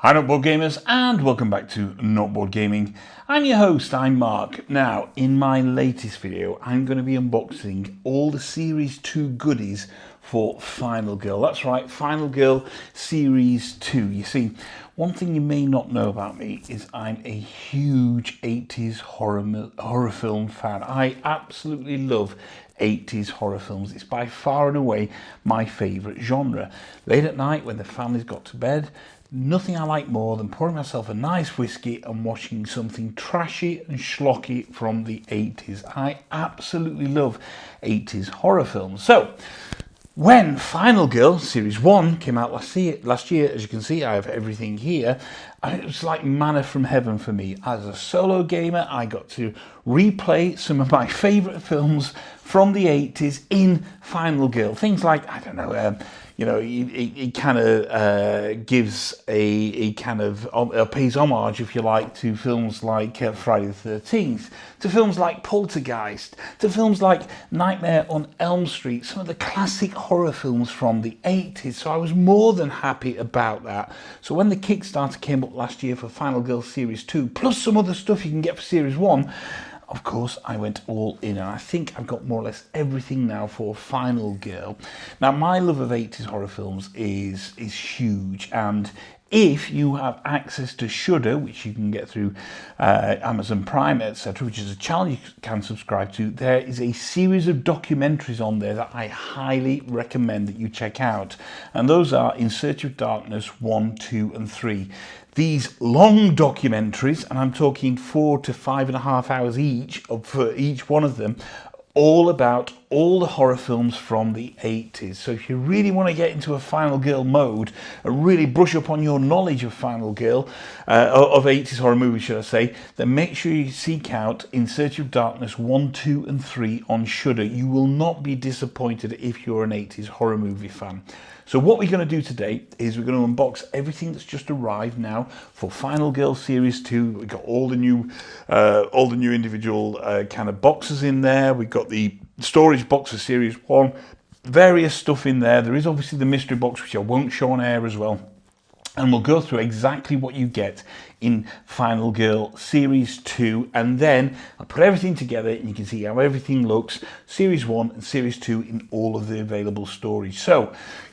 Hi Noteboard Gamers and welcome back to Noteboard Gaming. I'm your host, I'm Mark. Now, in my latest video, I'm going to be unboxing all the Series 2 goodies for Final Girl. That's right, Final Girl Series 2. You see, one thing you may not know about me is I'm a huge 80s horror film fan. I absolutely love 80s horror films. It's by far and away my favourite genre. Late at night when the family's got to bed, nothing I like more than pouring myself a nice whiskey and watching something trashy and schlocky from the 80s. I absolutely love 80s horror films. So, when Final Girl Series 1 came out last year, as you can see, I have everything here. It was like manna from heaven for me. As a solo gamer, I got to replay some of my favourite films from the 80s in Final Girl. Things like, I don't know, it kind of gives a kind of pays homage, if you like, to films like Friday the 13th, to films like Poltergeist, to films like Nightmare on Elm Street, some of the classic horror films from the 80s. So I was more than happy about that. So when the Kickstarter came up last year for Final Girl Series 2, plus some other stuff you can get for Series 1, of course, I went all in, and I think I've got more or less everything now for Final Girl. Now, my love of 80s horror films is huge, and if you have access to Shudder, which you can get through Amazon Prime, etc., which is a channel you can subscribe to, there is a series of documentaries on there that I highly recommend that you check out. And those are In Search of Darkness 1, 2, and 3. These long documentaries, and I'm talking 4 to 5.5 hours each for each one of them, all about all the horror films from the 80s. So if you really want to get into a Final Girl mode and really brush up on your knowledge of Final Girl, of 80s horror movies, should I say, then make sure you seek out In Search of Darkness 1, 2, and 3 on Shudder. You will not be disappointed if you're an 80s horror movie fan. So what we're going to do today is we're going to unbox everything that's just arrived now for Final Girl Series 2. We've got all the new individual kind of boxes in there. We've got the storage box for Series 1, various stuff in there. There is obviously the mystery box, which I won't show on air as well. And we'll go through exactly what you get in Final Girl Series 2, and then I'll put everything together and you can see how everything looks, Series 1 and Series 2 in all of the available storage. So,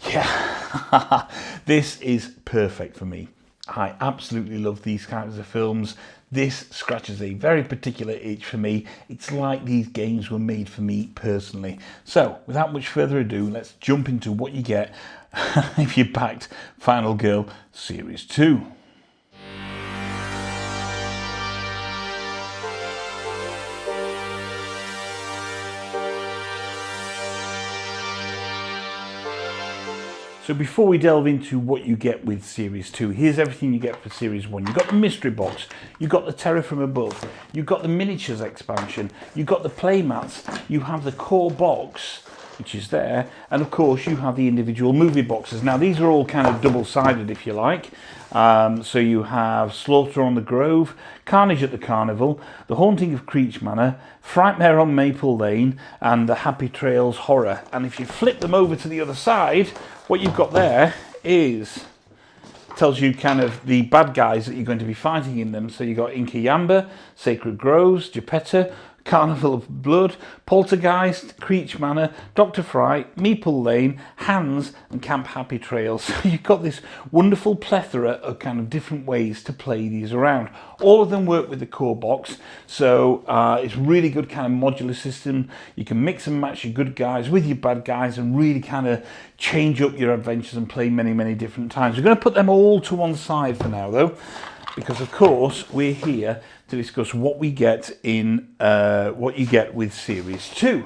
yeah, this is perfect for me. I absolutely love these kinds of films. This scratches a very particular itch for me. It's like these games were made for me personally. So, without much further ado, let's jump into what you get if you backed Final Girl Series 2. So before we delve into what you get with Series 2, here's everything you get for Series 1. You've got the mystery box, you've got the Terror from Above, you've got the miniatures expansion, you've got the playmats, you have the core box, which is there, and of course you have the individual movie boxes. Now these are all kind of double-sided, if you like. So you have Slaughter on the Grove, Carnage at the Carnival, The Haunting of Creech Manor, Frightmare on Maple Lane, and the Happy Trails Horror. And if you flip them over to the other side, what you've got there is, tells you kind of the bad guys that you're going to be fighting in them. So you've got Inky Yamba, Sacred Groves, Geppetto, Carnival of Blood, Poltergeist, Creech Manor, Dr. Fright, Meeple Lane, Hands, and Camp Happy Trails. So you've got this wonderful plethora of kind of different ways to play these around. All of them work with the core box, so it's really good kind of modular system. You can mix and match your good guys with your bad guys and really kind of change up your adventures and play many, many different times. We're going to put them all to one side for now, though, because of course we're here to discuss what we get in what you get with Series 2.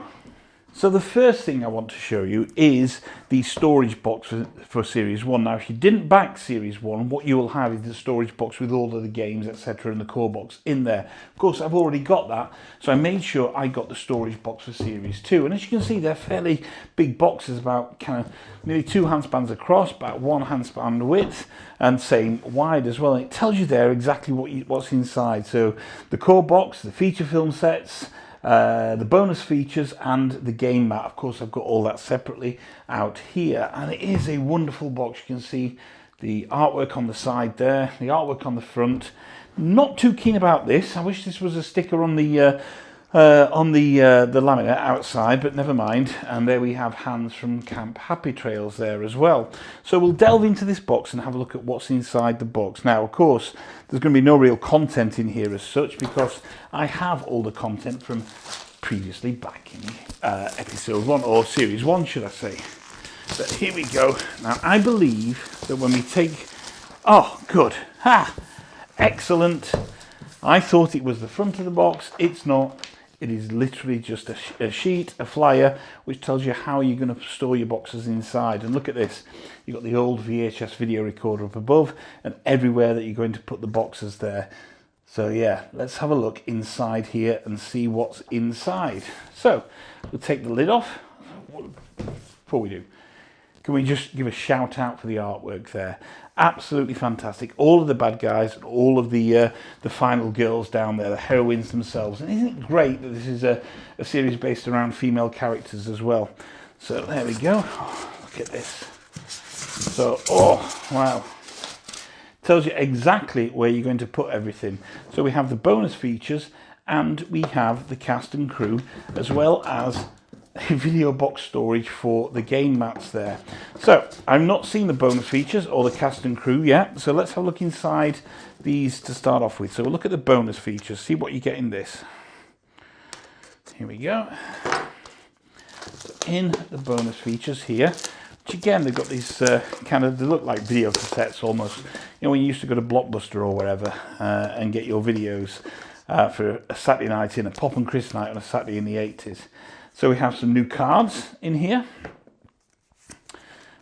So the first thing I want to show you is the storage box for Series 1. Now, if you didn't back Series 1, what you will have is the storage box with all of the games, etc., and the core box in there. Of course, I've already got that, so I made sure I got the storage box for Series 2. And as you can see, they're fairly big boxes, about kind of nearly 2 handspans across, about 1 handspan width, and same wide as well. And it tells you there exactly what's inside. So the core box, the feature film sets, the bonus features, and the game mat. Of course, I've got all that separately out here, and it is a wonderful box. You can see the artwork on the side there, the artwork on the front. Not too keen about this. I wish this was a sticker on the laminate outside, but never mind. And there we have Hans from Camp Happy Trails there as well. So we'll delve into this box and have a look at what's inside the box. Now, of course, there's going to be no real content in here as such, because I have all the content from previously back in episode 1, or series 1 should I say. But here we go. Now I believe that when we take, oh good, ha, excellent. I thought it was the front of the box. It's not. It is literally just a sheet, a flyer, which tells you how you're going to store your boxes inside. And look at this. You've got the old VHS video recorder up above, and everywhere that you're going to put the boxes there. So yeah, let's have a look inside here and see what's inside. So we'll take the lid off. Before we do, can we just give a shout out for the artwork there? Absolutely fantastic. All of the bad guys, all of the final girls down there, the heroines themselves. And isn't it great that this is a series based around female characters as well? So there we go. Oh, look at this. So, oh, wow. Tells you exactly where you're going to put everything. So we have the bonus features, and we have the cast and crew, as well as a video box storage for the game mats there. So I've not seen the bonus features or the cast and crew yet, so let's have a look inside these to start off with. So we'll look at the bonus features, see what you get in this. Here we go. So in the bonus features here, which again, they've got these kind of, they look like video cassettes almost. You know, when you used to go to Blockbuster or whatever and get your videos for a Saturday night in, a Pop and Chris night on a Saturday in the 80s. So we have some new cards in here.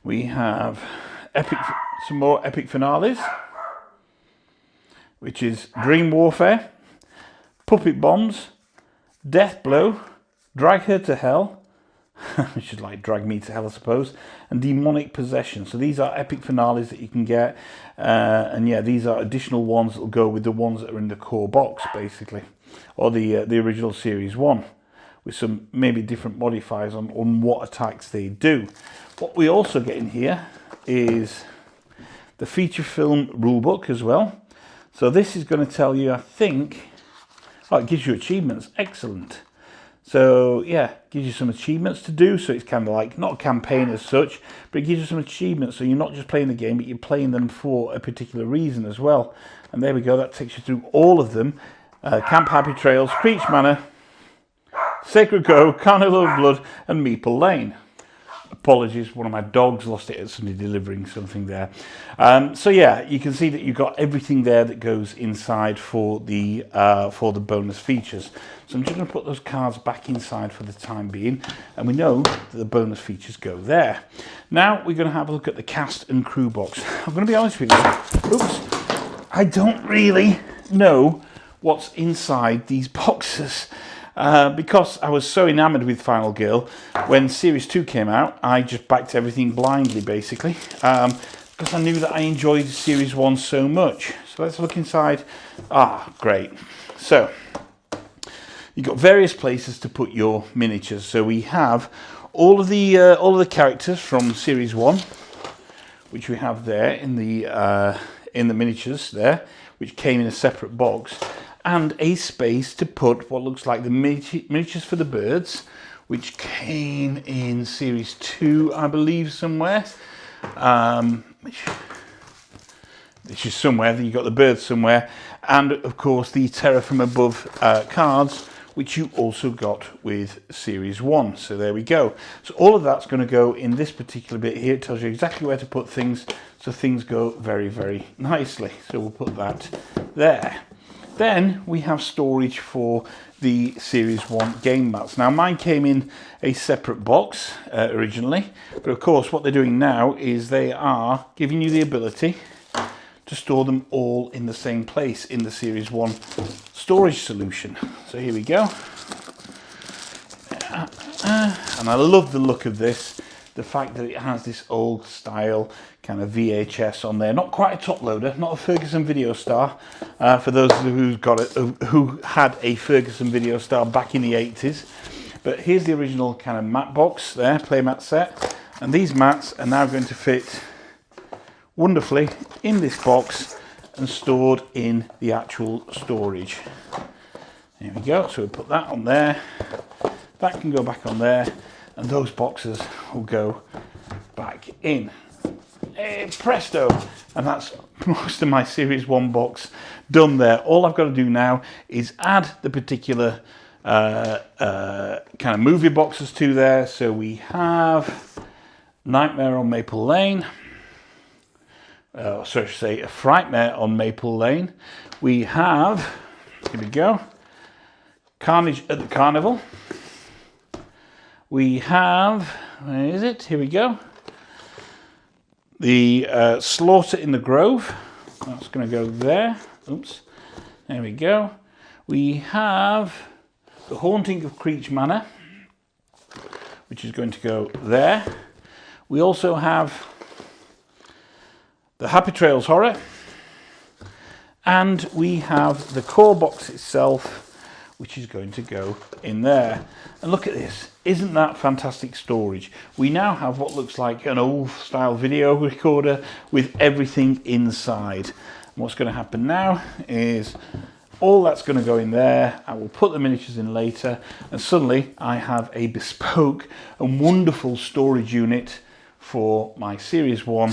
We have some more epic finales, which is Dream Warfare, Puppet Bombs, Death Blow, Drag Her to Hell, which is like Drag Me to Hell I suppose, and Demonic Possession. So these are epic finales that you can get, and yeah, these are additional ones that will go with the ones that are in the core box basically, or the original series 1. With some maybe different modifiers on what attacks they do. What we also get in here is the feature film rulebook as well. So this is going to tell you, I think, oh, it gives you achievements. Excellent. So yeah, gives you some achievements to do. So it's kind of like not a campaign as such, but it gives you some achievements. So you're not just playing the game, but you're playing them for a particular reason as well. And there we go. That takes you through all of them. Camp Happy Trails, Creech Manor, Sacred Grove, Carnival of Blood, and Meeple Lane. Apologies, one of my dogs lost it at somebody delivering something there. So yeah, you can see that you've got everything there that goes inside for the bonus features. So I'm just going to put those cards back inside for the time being, and we know that the bonus features go there. Now we're going to have a look at the cast and crew box. I'm going to be honest with you. Oops, I don't really know what's inside these boxes. Because I was so enamoured with Final Girl, when Series 2 came out, I just backed everything blindly, basically, because I knew that I enjoyed Series 1 so much. So let's look inside. Ah, great. So, you've got various places to put your miniatures. So we have all of the characters from Series 1, which we have there in the miniatures there, which came in a separate box. And a space to put what looks like the miniatures for the birds, which came in Series 2, I believe, somewhere. Which is somewhere, you've got the birds somewhere. And, of course, the Terror from Above cards, which you also got with Series 1. So there we go. So all of that's going to go in this particular bit here. It tells you exactly where to put things, so things go very, very nicely. So we'll put that there. Then we have storage for the Series 1 game mats. Now mine came in a separate box originally, but of course what they're doing now is they are giving you the ability to store them all in the same place in the Series 1 storage solution. So here we go. And I love the look of this. The fact that it has this old style kind of VHS on there, not quite a top loader, not a Ferguson Video Star. For those who had a Ferguson Video Star back in the 80s. But here's the original kind of mat box there, playmat set, and these mats are now going to fit wonderfully in this box and stored in the actual storage. There we go. So we put that on there. That can go back on there, and those boxes will go back in. Presto! And that's most of my Series 1 box done there. All I've got to do now is add the particular kind of movie boxes to there. So we have Nightmare on Maple Lane. So I should say A Frightmare on Maple Lane. We have, here we go, Carnage at the Carnival. We have, where is it? Here we go. The Slaughter in the Grove. That's going to go there. Oops. There we go. We have The Haunting of Creech Manor, which is going to go there. We also have the Happy Trails Horror. And we have the core box itself, which is going to go in there. And look at this. Isn't that fantastic storage? We now have what looks like an old style video recorder with everything inside. And what's going to happen now is all that's going to go in there. I will put the miniatures in later, and suddenly I have a bespoke and wonderful storage unit for my Series 1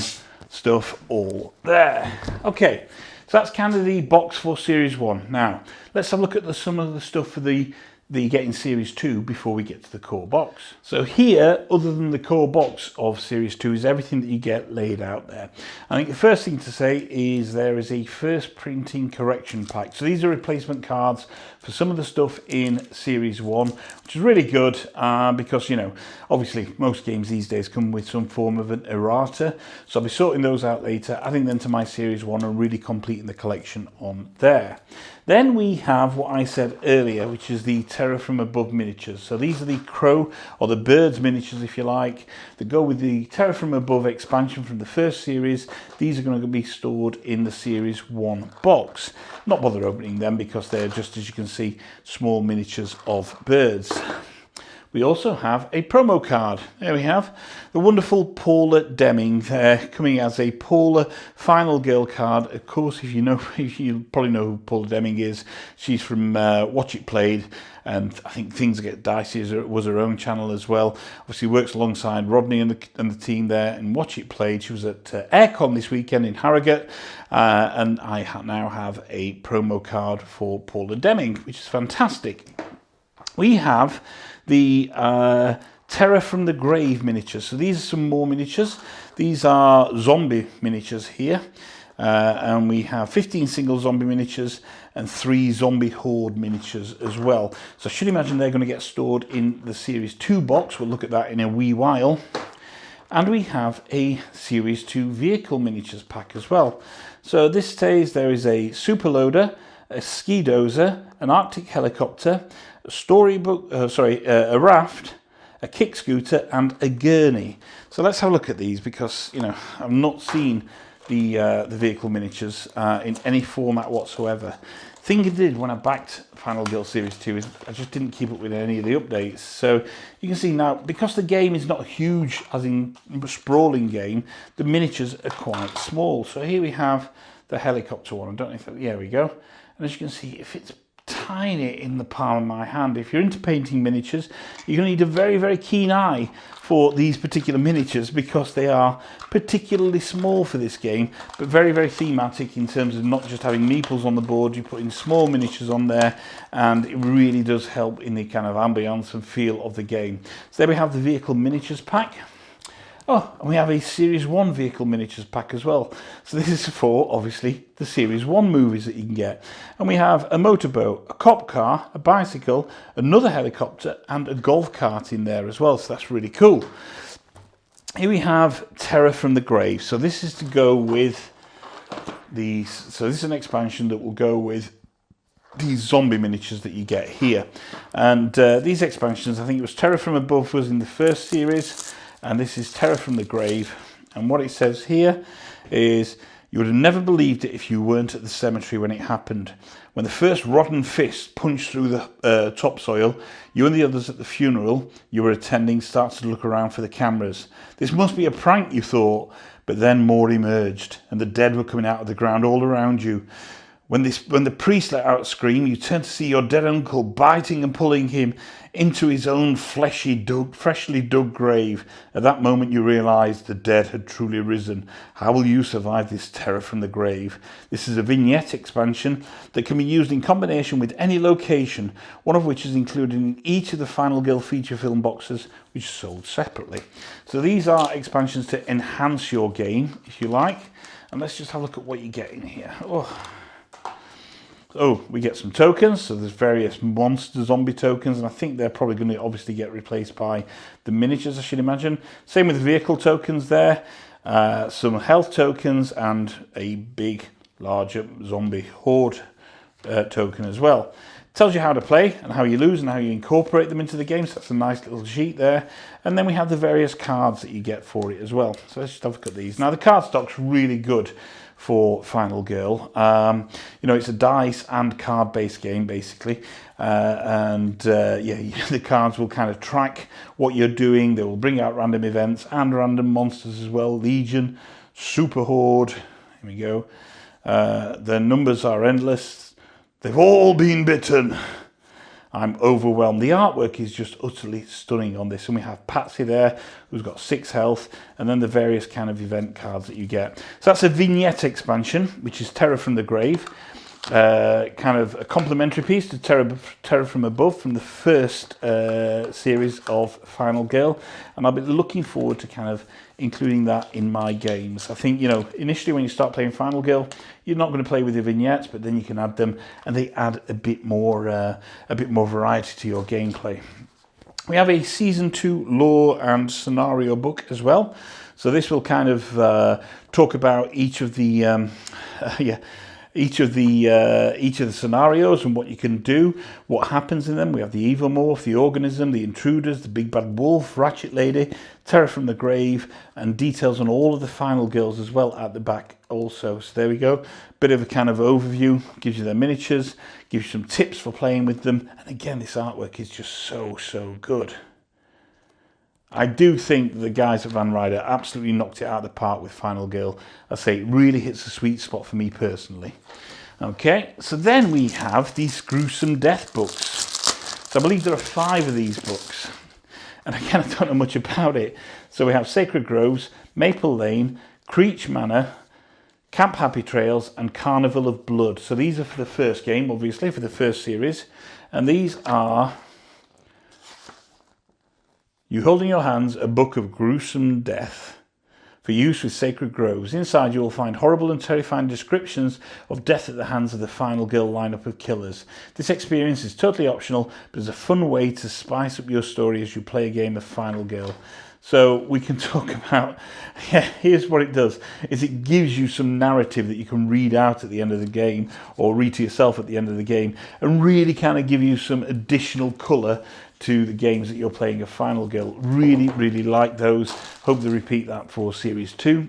stuff all there. Okay, so that's kind of the box for Series 1. Now, let's have a look at some of the stuff for the you get in Series 2 before we get to the core box. So here, other than the core box of Series 2, is everything that you get laid out there. I think the first thing to say is there is a first printing correction pack. So these are replacement cards for some of the stuff in Series 1, which is really good because, you know, obviously most games these days come with some form of an errata. So I'll be sorting those out later, adding them to my Series 1 and really completing the collection on there. Then we have what I said earlier, which is the Terror from Above miniatures. So these are the crow or the birds miniatures, if you like, that go with the Terror from Above expansion from the first series. These are going to be stored in the Series 1 box. Not bother opening them because they're just, as you can see, small miniatures of birds. We also have a promo card. There we have the wonderful Paula Deming there, coming as a Paula Final Girl card. Of course, if you probably know who Paula Deming is. She's from Watch It Played, and I think Things Get Dicey was her own channel as well. Obviously works alongside Rodney and the team there and Watch It Played. She was at Aircon this weekend in Harrogate, and I now have a promo card for Paula Deming, which is fantastic. We have the Terror from the Grave miniatures. So these are some more miniatures. These are zombie miniatures here. And we have 15 single zombie miniatures and 3 zombie horde miniatures as well. So I should imagine they're going to get stored in the Series 2 box. We'll look at that in a wee while. And we have a Series 2 vehicle miniatures pack as well. So this says there is a super loader, a ski dozer, an Arctic helicopter, a raft, a kick scooter, and a gurney. So let's have a look at these because, you know, I've not seen the vehicle miniatures in any format whatsoever. Thing I did when I backed Final Girl Series 2 is I just didn't keep up with any of the updates. So you can see now, because the game is not huge, as in a sprawling game, the miniatures are quite small. So here we have the helicopter one. I don't know if that, there we go. And as you can see, if it's tiny in the palm of my hand. If you're into painting miniatures, you're going to need a very, very keen eye for these particular miniatures because they are particularly small for this game, but very, very thematic in terms of not just having meeples on the board, you're putting small miniatures on there, and it really does help in the kind of ambience and feel of the game. So there we have the vehicle miniatures pack. Oh, and we have a Series 1 vehicle miniatures pack as well. So this is for, obviously, the Series 1 movies that you can get. And we have a motorboat, a cop car, a bicycle, another helicopter, and a golf cart in there as well. So that's really cool. Here we have Terror from the Grave. So this is to go with these. So this is an expansion that will go with these zombie miniatures that you get here. And these expansions, I think it was Terror from Above was in the first series. And this is Terror from the Grave. And what it says here is You would have never believed it if you weren't at the cemetery when it happened. When the first rotten fist punched through the topsoil, you and the others at the funeral you were attending started to look around for the cameras. This must be a prank, you thought, but then more emerged, and the dead were coming out of the ground all around you. When the priest let out a scream, you turned to see your dead uncle biting and pulling him into his own freshly dug grave. At that moment you realised the dead had truly risen. How will you survive this terror from the grave? This is a vignette expansion that can be used in combination with any location, one of which is included in each of the Final Girl feature film boxes, which are sold separately. So these are expansions to enhance your game, if you like. And let's just have a look at what you get in here. Oh, we get some tokens, so there's various monster zombie tokens, and I think they're probably going to obviously get replaced by the miniatures, I should imagine. Same with vehicle tokens there, some health tokens, and a big, larger zombie horde token as well. Tells you how to play and how you lose and how you incorporate them into the game, so that's a nice little sheet there. And then we have the various cards that you get for it as well. So let's just have a look at these. Now the card stock's really good for Final Girl. You know, it's a dice and card based game basically, yeah, the cards will kind of track what you're doing. They will bring out random events and random monsters as well. Legion, Super Horde, here we go. The numbers are endless. They've all been bitten. I'm overwhelmed. The artwork is just utterly stunning on this. And we have Patsy there, who's got 6 health, and then the various kind of event cards that you get. So that's a vignette expansion, which is Terror from the Grave. Kind of a complementary piece to Terror from Above from the first series of Final Girl. And I'll be looking forward to kind of including that in my games. I think, you know, initially when you start playing Final Girl, you're not going to play with the vignettes, but then you can add them, and they add a bit more variety to your gameplay. We have a Season 2 lore and scenario book as well. So this will kind of talk about each of the each of the scenarios and what you can do, what happens in them. We have the evil morph, the organism, the intruders, the big bad wolf, Ratchet Lady, Terror from the Grave, and details on all of the Final Girls as well at the back also. So there we go, bit of a kind of overview, gives you their miniatures, gives you some tips for playing with them, and again this artwork is just so good. I do think the guys at Van Ryder absolutely knocked it out of the park with Final Girl. I say it really hits the sweet spot for me personally. Okay, so then we have these gruesome death books. So I believe there are 5 of these books. And again, I don't know much about it. So we have Sacred Groves, Maple Lane, Creech Manor, Camp Happy Trails, and Carnival of Blood. So these are for the first game, obviously, for the first series. And these are... You hold in your hands a book of gruesome death for use with Sacred Groves. Inside you will find horrible and terrifying descriptions of death at the hands of the Final Girl lineup of killers. This experience is totally optional, but is a fun way to spice up your story as you play a game of Final Girl. So we can talk about, here's what it does, is it gives you some narrative that you can read out at the end of the game, or read to yourself at the end of the game, and really kind of give you some additional colour to the games that you're playing of Final Girl. Really like those. Hope they repeat that for Series 2.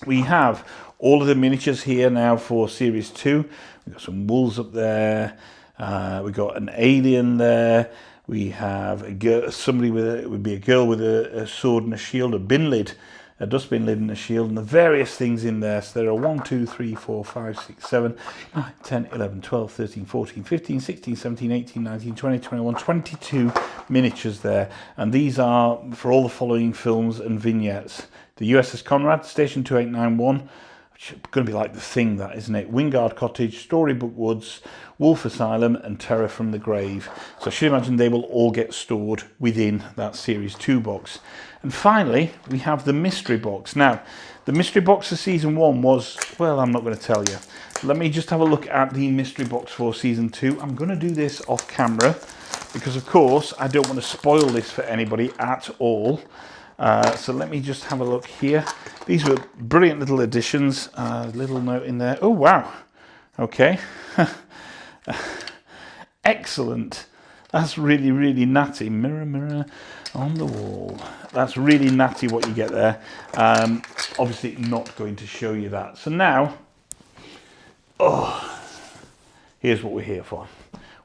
We have all of the miniatures here now for Series 2. We've got some wolves up there. We've got an alien there. We have a girl, somebody with it would be a girl with a sword and a shield, a bin lid, a dustbin lid and a shield, and the various things in there. So there are 1, 2, 3, 4, 5, 6, 7, 9, 10, 11, 12, 13, 14, 15, 16, 17, 18, 19, 20, 21, 22 miniatures there. And these are for all the following films and vignettes. The USS Conrad, Station 2891, which is going to be like The Thing, that, isn't it? Wingard Cottage, Storybook Woods, Wolf Asylum, and Terror from the Grave. So I should imagine they will all get stored within that Series 2 box. And finally, we have the mystery box. Now, the mystery box for Season 1 was, well, I'm not going to tell you. Let me just have a look at the mystery box for Season 2. I'm going to do this off camera because, of course, I don't want to spoil this for anybody at all. So let me just have a look here. These were brilliant little additions. Little note in there. Oh, wow. Okay. Excellent. That's really natty. Mirror. on the wall. That's really natty what you get there. Obviously not going to show you that. So now, here's what we're here for.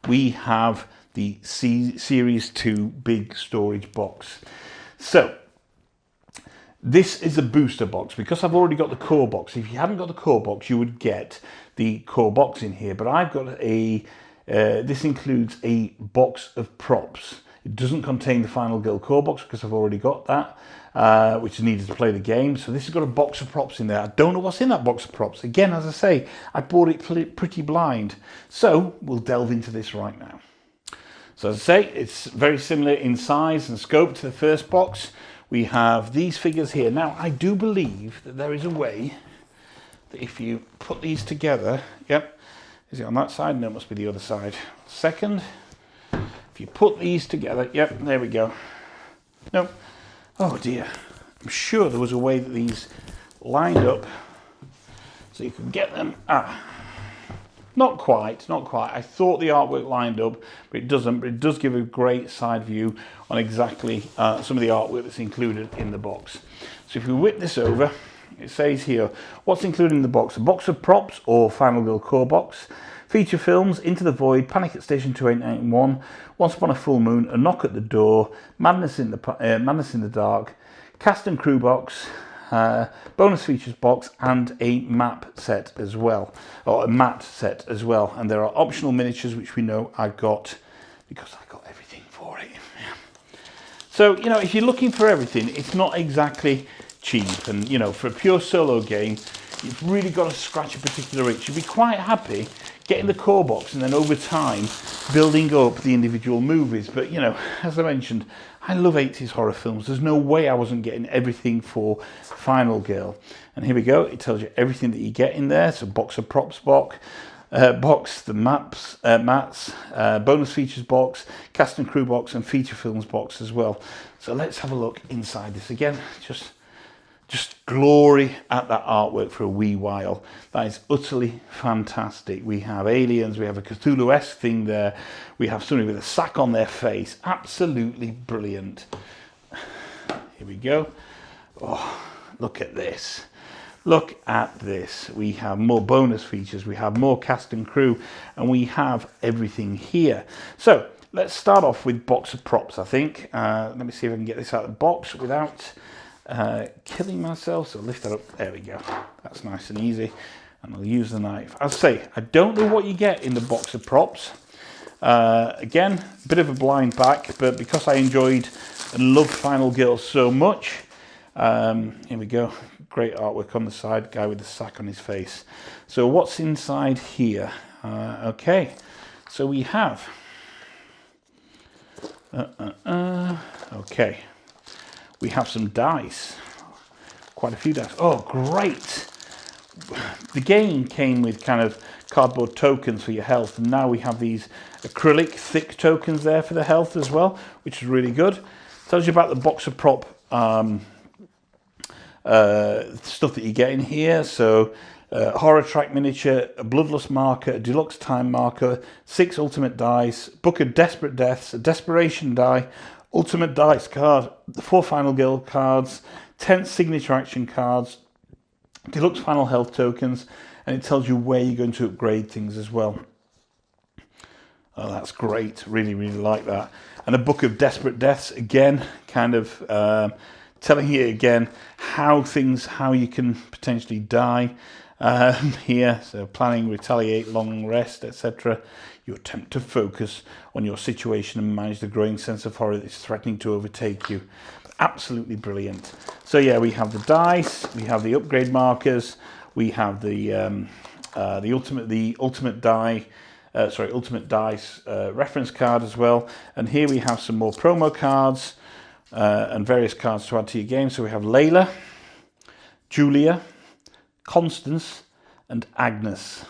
We have the Series 2 big storage box. So this is a booster box because I've already got the core box. If you hadn't got the core box, you would get the core box in here. But I've got this includes a box of props. It doesn't contain the Final Girl core box because I've already got that, which is needed to play the game. So this has got a box of props in there. I don't know what's in that box of props. Again, as I say, I bought it pretty blind. So we'll delve into this right now. So as I say, it's very similar in size and scope to the first box. We have these figures here. Now, I do believe that there is a way that if you put these together, yep, is it on that side? No, it must be the other side. Second. If you put these together, yep, there we go. No, oh dear. I'm sure there was a way that these lined up so you could get them. Not quite. I thought the artwork lined up, but it doesn't. But it does give a great side view on exactly some of the artwork that's included in the box. So if we whip this over, it says here, what's included in the box? A box of props or Final Girl core box, feature films, Into the Void, Panic at Station 2891, Once Upon a Full Moon, A Knock at the Door, Madness in the Dark, cast and crew box, bonus features box, and a map set as well, or a mat set as well. And there are optional miniatures which we know I got because I got everything for it. So, you know, if you're looking for everything, it's not exactly cheap. And, you know, for a pure solo game, you've really got to scratch a particular itch. You'd be quite happy getting the core box and then over time building up the individual movies. But, you know, as I mentioned, I love 80s horror films. There's no way I wasn't getting everything for Final Girl. And here we go. It tells you everything that you get in there. So box of props box, the mats, bonus features box, cast and crew box, and feature films box as well. So let's have a look inside this again. Just glory at that artwork for a wee while. That is utterly fantastic. We have aliens, we have a Cthulhu-esque thing there, we have somebody with a sack on their face. Absolutely brilliant. Here we go. Oh, look at this. Look at this. We have more bonus features, we have more cast and crew, and we have everything here. So let's start off with box of props, I think. Let me see if I can get this out of the box without killing myself. So lift that up. There we go. That's nice and easy. And I'll use the knife. I'll say, I don't know what you get in the box of props. Again, a bit of a blind back, but because I enjoyed and loved Final Girl so much, here we go. Great artwork on the side. Guy with the sack on his face. So what's inside here? Okay. So we have... okay. We have some dice, quite a few dice. Oh, great. The game came with kind of cardboard tokens for your health, and now we have these acrylic thick tokens there for the health as well, which is really good. Tells you about the box of prop stuff that you get in here. So horror track miniature, a bloodlust marker, a deluxe time marker, 6 ultimate dice, book of desperate deaths, a desperation die, ultimate dice card, the 4 Final Girl cards, 10 signature action cards, deluxe final health tokens, and it tells you where you're going to upgrade things as well. Oh, that's great. Really, really like that. And a book of desperate deaths, again, kind of telling you again how you can potentially die here. So planning, retaliate, long rest, etc. You attempt to focus on your situation and manage the growing sense of horror that is threatening to overtake you. Absolutely brilliant. So yeah, we have the dice, we have the upgrade markers, we have the ultimate dice reference card as well. And here we have some more promo cards and various cards to add to your game. So we have Layla, Julia, Constance, and Agnes.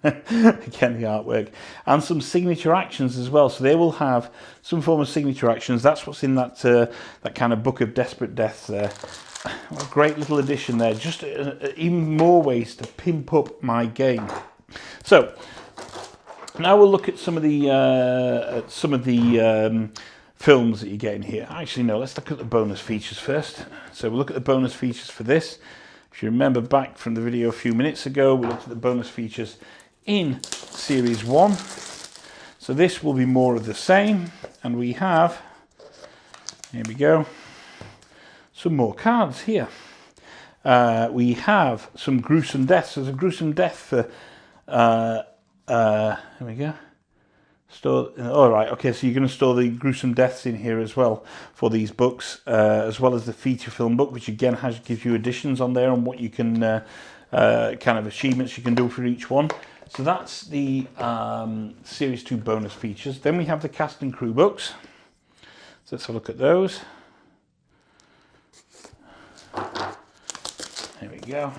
Again, the artwork, and some signature actions as well. So they will have some form of signature actions. That's what's in that that kind of book of desperate deaths there. What a great little addition there. Just even more ways to pimp up my game. So now we'll look at some of the films that you get in here. Actually, no, let's look at the bonus features first. So we'll look at the bonus features for this. If you remember back from the video a few minutes ago, we looked at the bonus features in Series 1. So this will be more of the same. And we have, here we go, some more cards here. We have some gruesome deaths. There's a gruesome death for, here we go. Store. All right. Okay. So you're going to store the gruesome deaths in here as well for these books, as well as the feature film book, which again gives you additions on there on what you can kind of achievements you can do for each one. So that's the Series 2 bonus features. Then we have the cast and crew books. So let's have a look at those. There we go.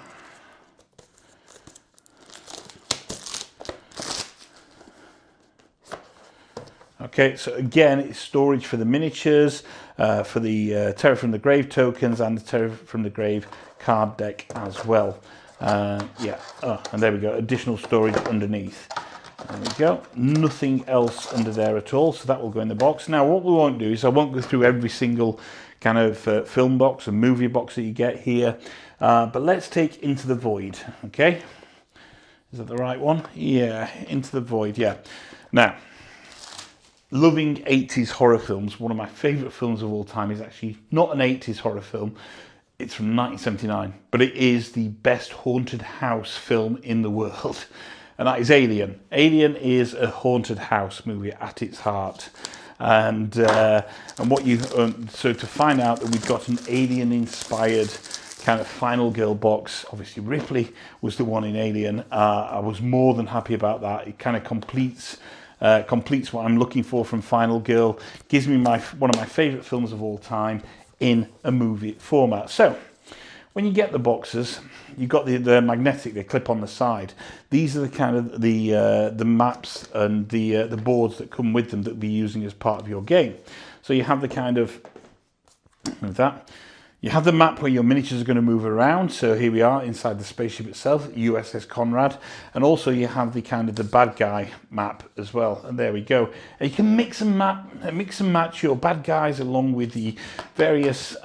Okay, so again, it's storage for the miniatures, for the Terror from the Grave tokens and the Terror from the Grave card deck as well. Yeah, and there we go, additional storage underneath. There we go, nothing else under there at all, so that will go in the box. Now, what we won't do is I won't go through every single kind of film box and movie box that you get here, but let's take Into the Void, okay? Is that the right one? Yeah, Into the Void, yeah. Now, loving 80s horror films, one of my favourite films of all time is actually not an 80s horror film, it's from 1979, but it is the best haunted house film in the world, and that is Alien. Alien is a haunted house movie at its heart, and what you so to find out that we've got an Alien inspired kind of final girl box, obviously Ripley was the one in Alien, I was more than happy about that. It kind of completes what I'm looking for from Final Girl, gives me one of my favourite films of all time in a movie format. So, when you get the boxes, you've got the magnetic, they clip on the side. These are the kind of the maps and the boards that come with them that we'll be using as part of your game. So you have the kind of, with that, you have the map where your miniatures are going to move around. So here we are inside the spaceship itself, USS Conrad. And also you have the kind of the bad guy map as well. And there we go. And you can mix and match your bad guys along with the various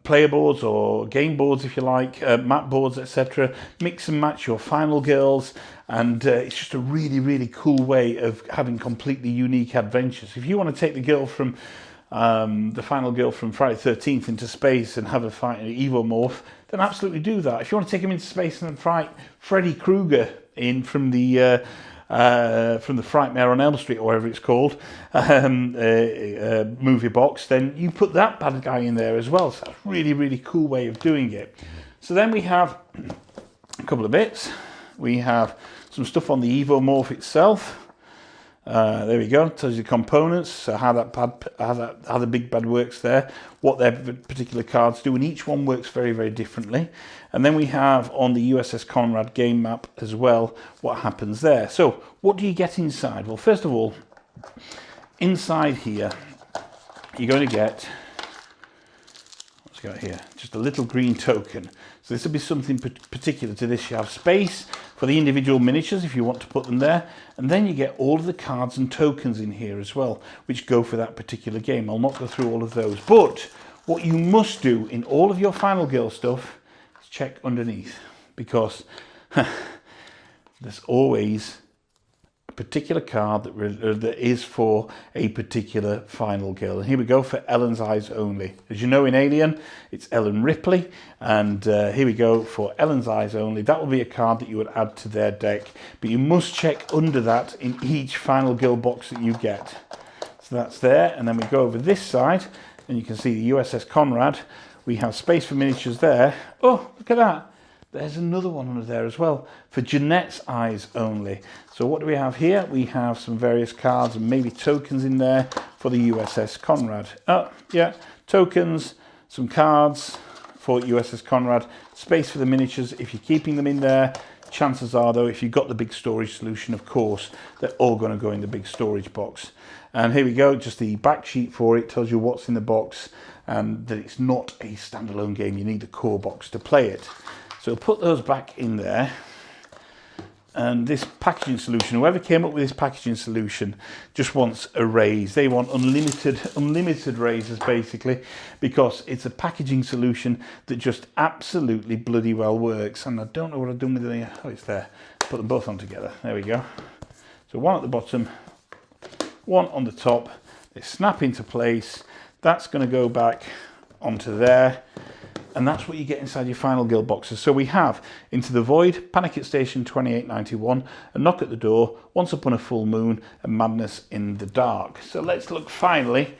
player boards or game boards, if you like, map boards, etc. Mix and match your final girls. And it's just a really, really cool way of having completely unique adventures. If you want to take the girl from the final girl from Friday the 13th into space and have a fight in an Evomorph, then absolutely do that. If you want to take him into space and fight Freddy Krueger in from the Frightmare on Elm Street or whatever it's called movie box, then you put that bad guy in there as well. So that's a really, really cool way of doing it. So then we have a couple of bits. We have some stuff on the Evomorph itself. There we go. Tells you the components, so how the big bad works there, what their particular cards do, and each one works very, very differently. And then we have on the USS Conrad game map as well what happens there. So what do you get inside? Well, first of all, inside here you're going to get, what's got here? Just a little green token. So this will be something particular to this. You have space for the individual miniatures if you want to put them there, and then you get all of the cards and tokens in here as well, which go for that particular game. I'll not go through all of those, but what you must do in all of your Final Girl stuff is check underneath, because there's always a particular card that is for a particular Final Girl. And here we go for Ellen's Eyes Only. As you know, in Alien, it's Ellen Ripley, and here we go for Ellen's Eyes Only. That will be a card that you would add to their deck, but you must check under that in each Final Girl box that you get. So that's there, and then we go over this side, and you can see the USS Conrad. We have space for miniatures there. Oh, look at that. There's another one under there as well for Jeanette's Eyes Only. So what do we have here? We have some various cards and maybe tokens in there for the USS Conrad. Oh, yeah, tokens, some cards for USS Conrad, space for the miniatures if you're keeping them in there. Chances are, though, if you've got the big storage solution, of course, they're all going to go in the big storage box. And here we go, just the back sheet for it tells you what's in the box and that it's not a standalone game. You need the core box to play it. So put those back in there, And this packaging solution, whoever came up with this packaging solution just wants a raise. They want unlimited raises basically, because it's a packaging solution that just absolutely bloody well works. And I don't know what I've done with it. Oh, it's there. Put them both on together. There we go. So one at the bottom, one on the top. They snap into place. That's going to go back onto there. And that's what you get inside your Final Girl boxes. So we have Into the Void, Panic at Station 2891, A Knock at the Door, Once Upon a Full Moon, and Madness in the Dark. So let's look finally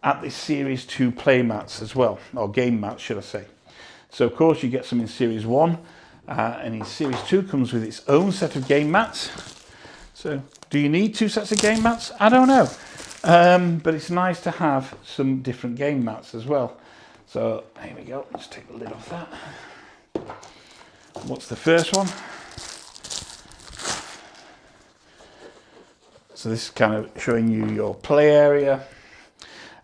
at this Series 2 play mats as well, or game mats should I say. So of course you get some in Series 1, and in Series 2 comes with its own set of game mats. So do you need 2 sets of game mats? I don't know. But it's nice to have some different game mats as well. So here we go, let's take the lid off that. What's the first one? So this is kind of showing you your play area.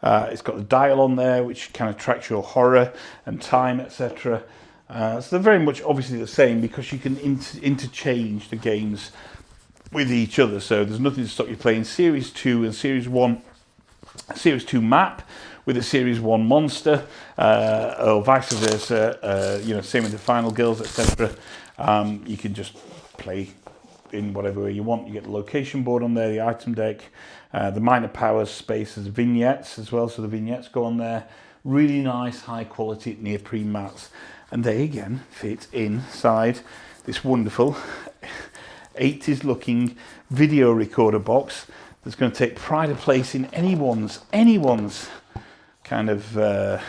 It's got the dial on there, which kind of tracks your horror and time, etc. So they're very much obviously the same, because you can interchange the games with each other. So there's nothing to stop you playing Series 2 and Series 1, Series 2 map with a Series 1 monster, or vice versa, you know, same with the Final Girls, etc. You can just play in whatever way you want. You get the location board on there, the item deck, the minor powers spaces, vignettes as well, so the vignettes go on there. Really nice, high quality neoprene mats, and they again fit inside this wonderful 80s looking video recorder box that's going to take pride of place in anyone's kind of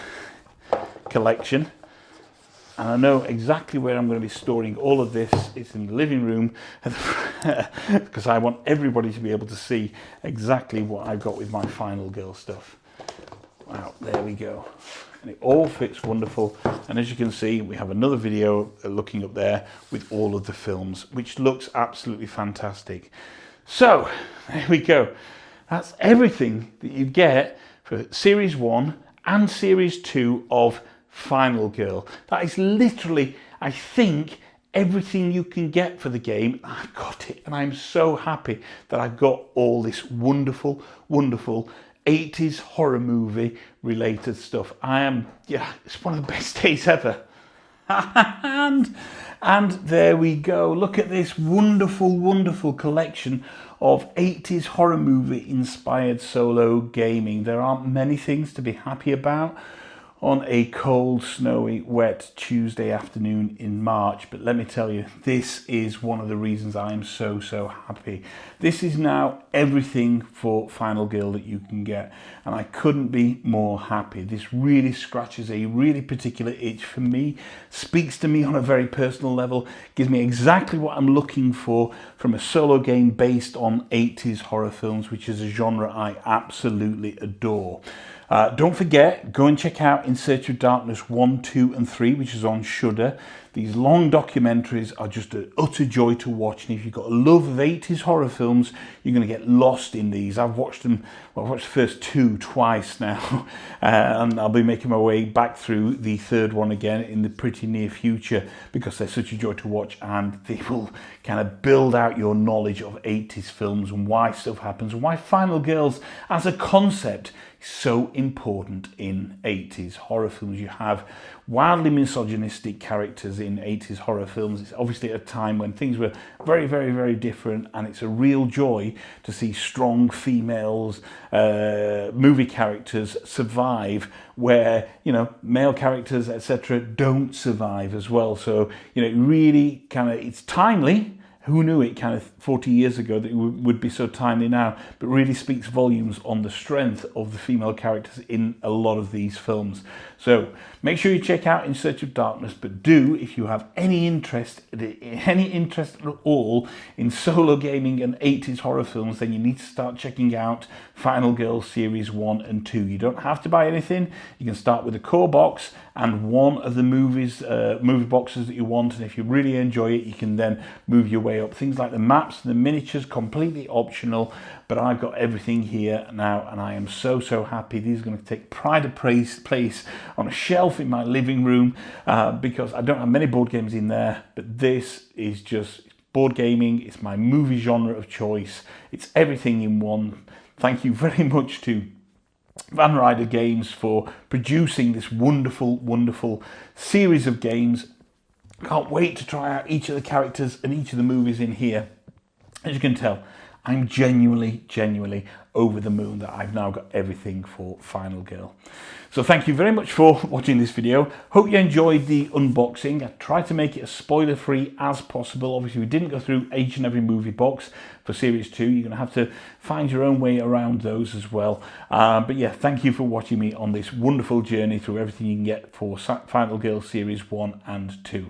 collection. And I know exactly where I'm going to be storing all of this. It's in the living room, because I want everybody to be able to see exactly what I've got with my Final Girl stuff. Wow, there we go. And it all fits wonderful. And as you can see, we have another video looking up there with all of the films, which looks absolutely fantastic. So there we go. That's everything that you get for Series 1 and Series 2 of Final Girl. That is literally, I think, everything you can get for the game. I've got it, and I'm so happy that I've got all this wonderful, wonderful 80s horror movie related stuff. It's one of the best days ever. and there we go. Look at this wonderful, wonderful collection of 80s horror movie inspired solo gaming. There aren't many things to be happy about on a cold, snowy, wet Tuesday afternoon in March. But let me tell you, this is one of the reasons I am so happy. This is now everything for Final Girl that you can get, and I couldn't be more happy. This really scratches a really particular itch for me, speaks to me on a very personal level, gives me exactly what I'm looking for from a solo game based on 80s horror films, which is a genre I absolutely adore. Don't forget, go and check out In Search of Darkness 1, 2 and 3, which is on Shudder. These long documentaries are just an utter joy to watch, and if you've got a love of 80s horror films, you're going to get lost in these. I've watched them, well, I've watched the first 2 twice now, and I'll be making my way back through the third one again in the pretty near future, because they're such a joy to watch, and they will kind of build out your knowledge of 80s films and why stuff happens, and why Final Girls as a concept is so important in 80s horror films. You have wildly misogynistic characters in 80s horror films. It's obviously at a time when things were very different, and it's a real joy to see strong females, movie characters survive where, you know, male characters, etc., don't survive as well. So, you know, it really kind of, it's timely. Who knew it kind of 40 years ago that it would be so timely now, but really speaks volumes on the strength of the female characters in a lot of these films. So make sure you check out In Search of Darkness, but do, if you have any interest at all in solo gaming and 80s horror films, then you need to start checking out Final Girl Series 1 and 2. You don't have to buy anything. You can start with a core box and one of the movie boxes that you want, and if you really enjoy it, you can then move your way up. Things like the maps and the miniatures, completely optional, but I've got everything here now, and I am so happy. These are going to take pride of place on a shelf in my living room, because I don't have many board games in there, but this is just board gaming, it's my movie genre of choice, it's everything in one. Thank you very much to Ryder Games for producing this wonderful, wonderful series of games. Can't wait to try out each of the characters and each of the movies in here. As you can tell, I'm genuinely over the moon that I've now got everything for Final Girl. So thank you very much for watching this video. Hope you enjoyed the unboxing. I tried to make it as spoiler free as possible. Obviously we didn't go through each and every movie box for series 2. You're going to have to find your own way around those as well. But yeah, thank you for watching me on this wonderful journey through everything you can get for Final Girl series 1 and 2.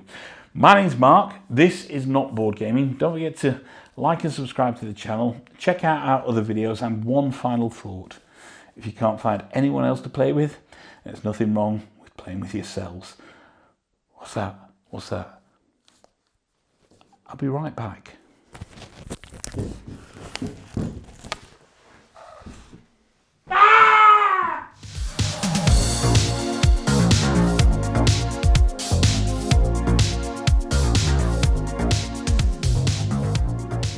My name's Mark. This is Not Board Gaming. Don't forget to like and subscribe to the channel. Check out our other videos. And one final thought. If you can't find anyone else to play with, there's nothing wrong with playing with yourselves. What's that? What's that? I'll be right back.